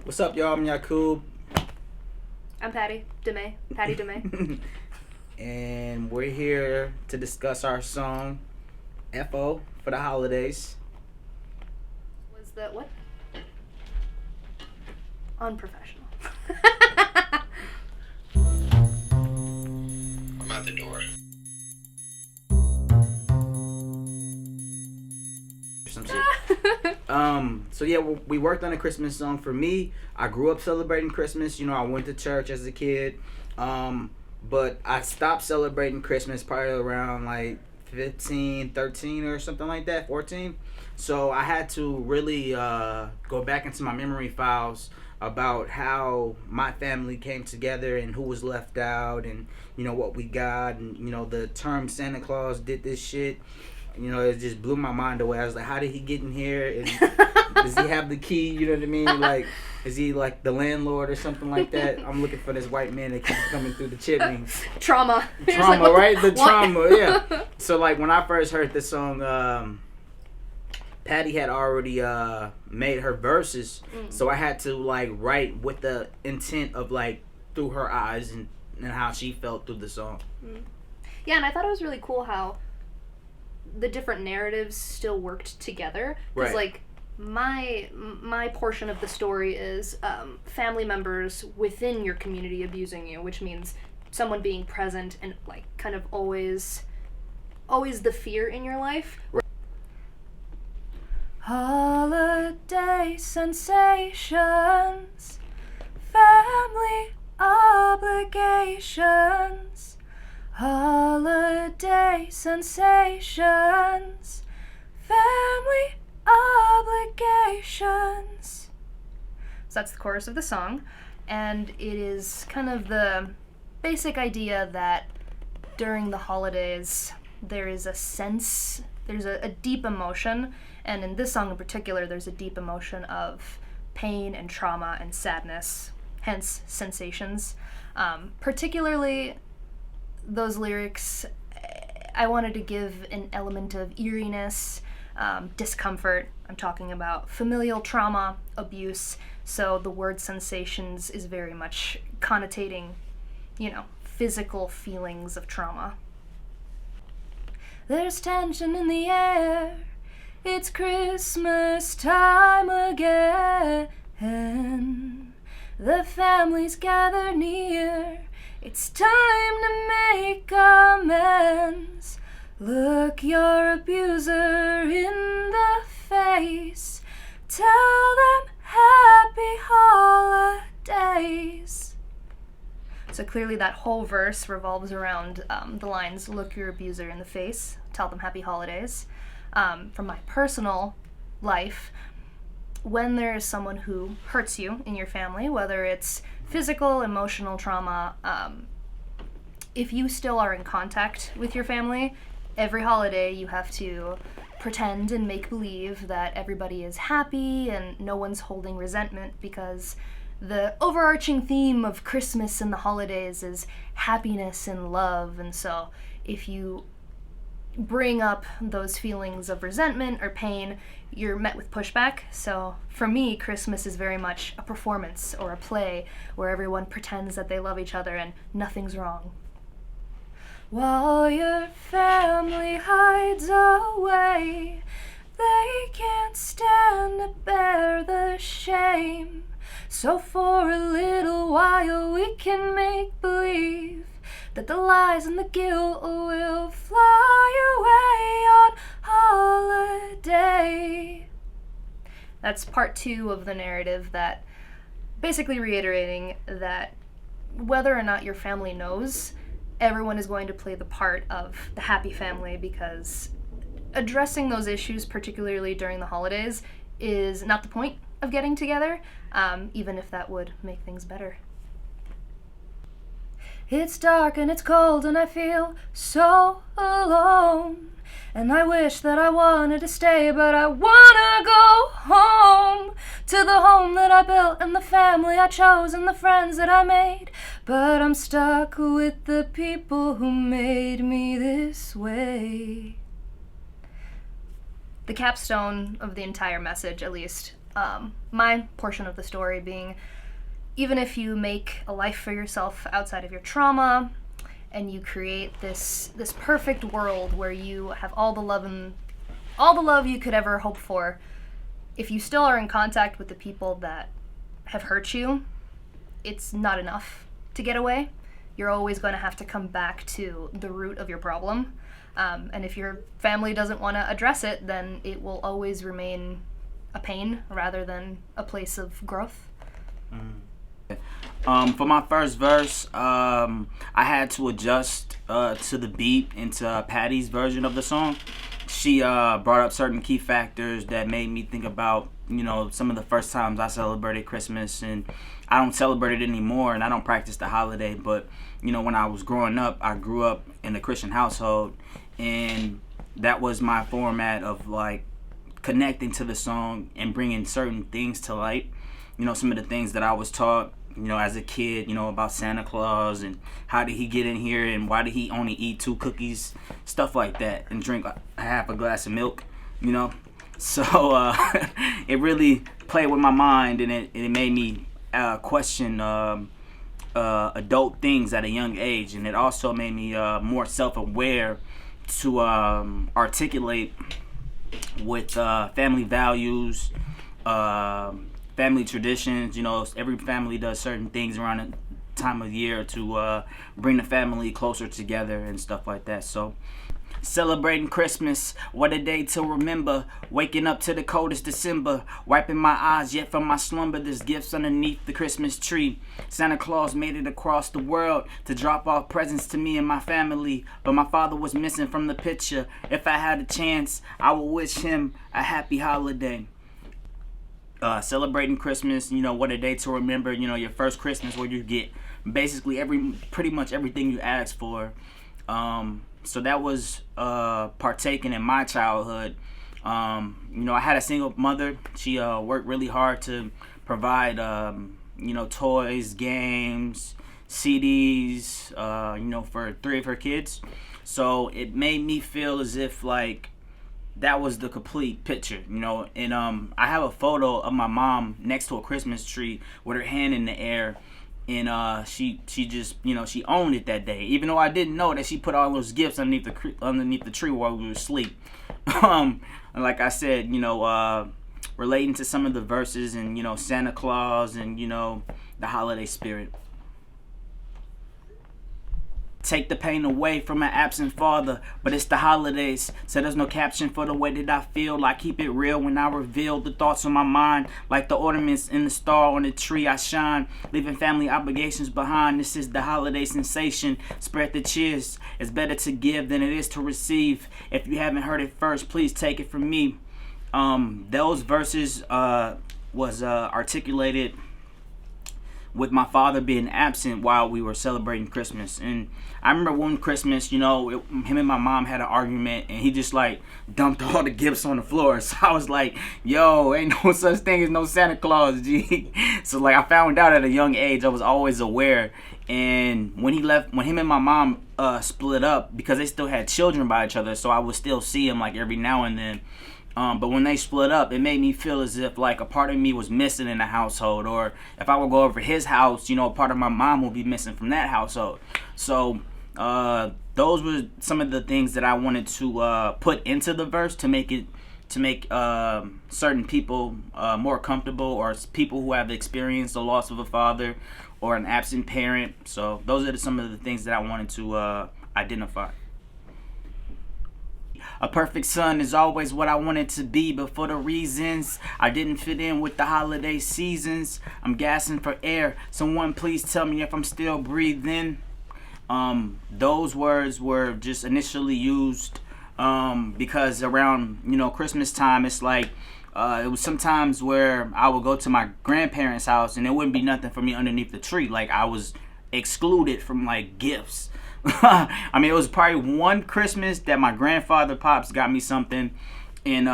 What's up, y'all? I'm Yaqoob. I'm Patti. DeMay. Patti DeMay. And we're here to discuss our song, F.O, for the holidays. Was the what? Unprofessional. I'm at the door. Some shit. So yeah, we worked on a Christmas song. For me, I grew up celebrating Christmas. You know, I went to church as a kid. But I stopped celebrating Christmas probably around like 15, 13 or something like that, 14. So I had to really go back into my memory files about how my family came together and who was left out and, you know, what we got. And, you know, the term Santa Claus did this shit. You know, it just blew my mind away. I was like, how did he get in here? And does he have the key? You know what I mean? Like, is he like the landlord or something like that? I'm looking for this white man that keeps coming through the chimney. Trauma. Trauma, like, right? The what? trauma, yeah. So, like, when I first heard this song, Patti had already made her verses. So I had to, like, write with the intent of, like, through her eyes and how she felt through the song. Yeah, and I thought it was really cool how the different narratives still worked together. Because, like, my portion of the story is family members within your community abusing you, which means someone being present and, like, kind of always the fear in your life. Holiday sensations, family obligations. Holiday sensations, family obligations. So that's the chorus of the song, and it is kind of the basic idea that during the holidays there is a sense, there's a deep emotion, and in this song in particular there's a deep emotion of pain and trauma and sadness, hence sensations. Particularly those lyrics, I wanted to give an element of eeriness, discomfort. I'm talking about familial trauma, abuse, so the word sensations is very much connotating, you know, physical feelings of trauma. There's tension in the air, it's Christmas time again. The families gather near, it's time to make amends. Look your abuser in the face, tell them happy holidays. So clearly that whole verse revolves around the lines, look your abuser in the face, tell them happy holidays. From my personal life, when there is someone who hurts you in your family, whether it's physical, emotional trauma, if you still are in contact with your family, every holiday you have to pretend and make believe that everybody is happy and no one's holding resentment, because the overarching theme of Christmas and the holidays is happiness and love. And so if you bring up those feelings of resentment or pain, you're met with pushback. So for me, Christmas is very much a performance or a play where everyone pretends that they love each other and nothing's wrong. While your family hides away, they can't stand to bear the shame. So for a little while we can make believe that the lies and the guilt will fly away on holiday. That's part 2 of the narrative, that basically reiterating that whether or not your family knows, everyone is going to play the part of the happy family, because addressing those issues, particularly during the holidays, is not the point of getting together, even if that would make things better. It's dark and it's cold and I feel so alone, and I wish that I wanted to stay, but I wanna go home, to the home that I built and the family I chose and the friends that I made. But I'm stuck with the people who made me this way. The capstone of the entire message, at least My portion of the story being, even if you make a life for yourself outside of your trauma, and you create this perfect world where you have all the love you could ever hope for, if you still are in contact with the people that have hurt you, it's not enough to get away. You're always going to have to come back to the root of your problem. And if your family doesn't want to address it, then it will always remain a pain rather than a place of growth. For my first verse, I had to adjust to the beat and to Patti's version of the song. She brought up certain key factors that made me think about, some of the first times I celebrated Christmas, and I don't celebrate it anymore, and I don't practice the holiday, but, when I was growing up, I grew up in a Christian household, and that was my format of, connecting to the song and bringing certain things to light. Some of the things that I was taught, as a kid, about Santa Claus and how did he get in here and why did he only eat 2 cookies, stuff like that, and drink a half a glass of milk, So it really played with my mind, and it made me question adult things at a young age, and it also made me more self-aware to articulate with family values, family traditions. Every family does certain things around a time of year to bring the family closer together and stuff like that. So celebrating Christmas, what a day to remember. Waking up to the coldest December, wiping my eyes yet from my slumber. There's gifts underneath the Christmas tree. Santa Claus made it across the world to drop off presents to me and my family, but my father was missing from the picture. If I had a chance, I would wish him a happy holiday. Celebrating Christmas, what a day to remember. Your first Christmas where you get basically pretty much everything you asked for. So that was partaking in my childhood. I had a single mother. She worked really hard to provide, toys, games, CDs, for 3 of her kids. So it made me feel as if that was the complete picture, and I have a photo of my mom next to a Christmas tree with her hand in the air, and she just, she owned it that day, even though I didn't know that she put all those gifts underneath the tree while we were asleep. And like I said, relating to some of the verses and, Santa Claus and, the holiday spirit. Take the pain away from an absent father, but it's the holidays, so there's no caption for the way that I feel. I keep it real when I reveal the thoughts on my mind, like the ornaments in the star on the tree I shine, leaving family obligations behind. This is the holiday sensation. Spread the cheers. It's better to give than it is to receive. If you haven't heard it first, please take it from me. Those verses was articulated with my father being absent while we were celebrating Christmas. And I remember one Christmas, him and my mom had an argument, and he just dumped all the gifts on the floor. So I was like, yo, ain't no such thing as no Santa Claus, G. So I found out at a young age. I was always aware. And when him and my mom split up, because they still had children by each other, so I would still see him every now and then. But when they split up, it made me feel as if a part of me was missing in the household, or if I would go over to his house, a part of my mom would be missing from that household. So those were some of the things that I wanted to put into the verse to make certain people more comfortable, or people who have experienced the loss of a father or an absent parent. So those are some of the things that I wanted to identify. A perfect son is always what I wanted to be, but for the reasons I didn't fit in with the holiday seasons, I'm gasping for air. Someone please tell me if I'm still breathing. Those words were just initially used because around Christmas time, it's it was sometimes where I would go to my grandparents' house and there wouldn't be nothing for me underneath the tree. I was excluded from gifts. I mean, it was probably one Christmas that my grandfather Pops got me something, and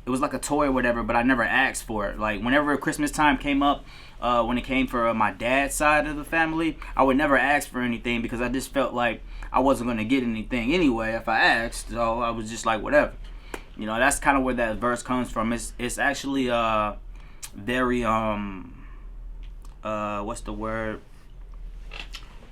it was a toy or whatever, but I never asked for it. Whenever Christmas time came up, when it came for my dad's side of the family, I would never ask for anything because I just felt like I wasn't going to get anything anyway if I asked, so I was just whatever. That's kind of where that verse comes from. It's actually very what's the word?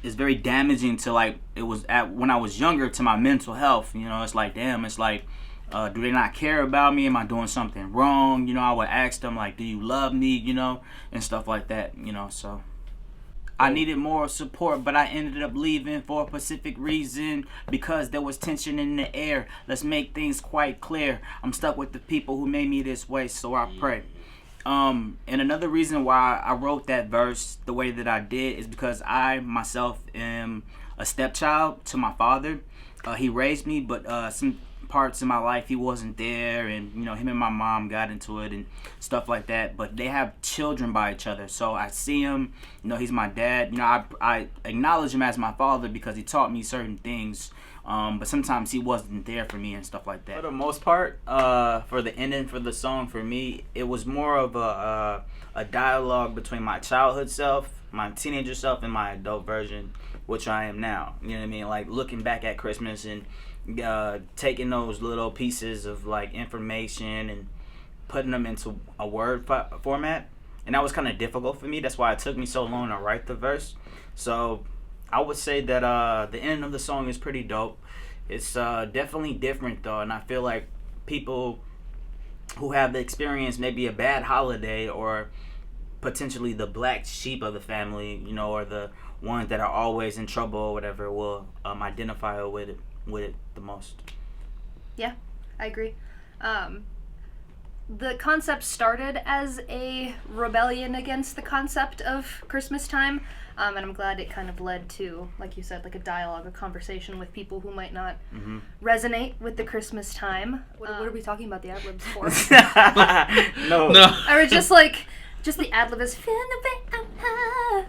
It's very damaging to like it was at when I was younger to my mental health. You know, it's like damn, it's like do they not care about me? Am I doing something wrong? You know, I would ask them like, do you love me? You know, and stuff like that. You know, so I needed more support, but I ended up leaving for a specific reason because there was tension in the air. Let's make things quite clear. I'm stuck with the people who made me this way, so I pray. And another reason why I wrote that verse the way that I did is because I myself am a stepchild to my father. He raised me, but some parts in my life he wasn't there, and you know, him and my mom got into it and stuff like that, but they have children by each other, so I see him, you know, he's my dad, you know, I acknowledge him as my father because he taught me certain things, but sometimes he wasn't there for me and stuff like that. For the most part, for the ending for the song, for me, it was more of a dialogue between my childhood self, my teenager self, and my adult version, which I am now. You know what I mean? Like looking back at Christmas and taking those little pieces of like information and putting them into a word format, and that was kind of difficult for me. That's why it took me so long to write the verse. So I would say that the end of the song is pretty dope. It's definitely different though, and I feel like people who have experienced maybe a bad holiday or potentially the black sheep of the family, you know, or the ones that are always in trouble or whatever, will identify with it the most. Yeah, I agree. The concept started as a rebellion against the concept of Christmas time, and I'm glad it kind of led to, like you said, like a dialogue, a conversation with people who might not resonate with the Christmas time. What are we talking about the ad-libs for? No. I was just like, just the ad-lib is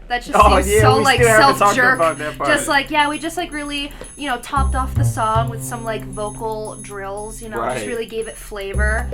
that just seems so like self-jerk. Just like, yeah, we just like really, you know, topped off the song with some like vocal drills, you know, just really gave it flavor.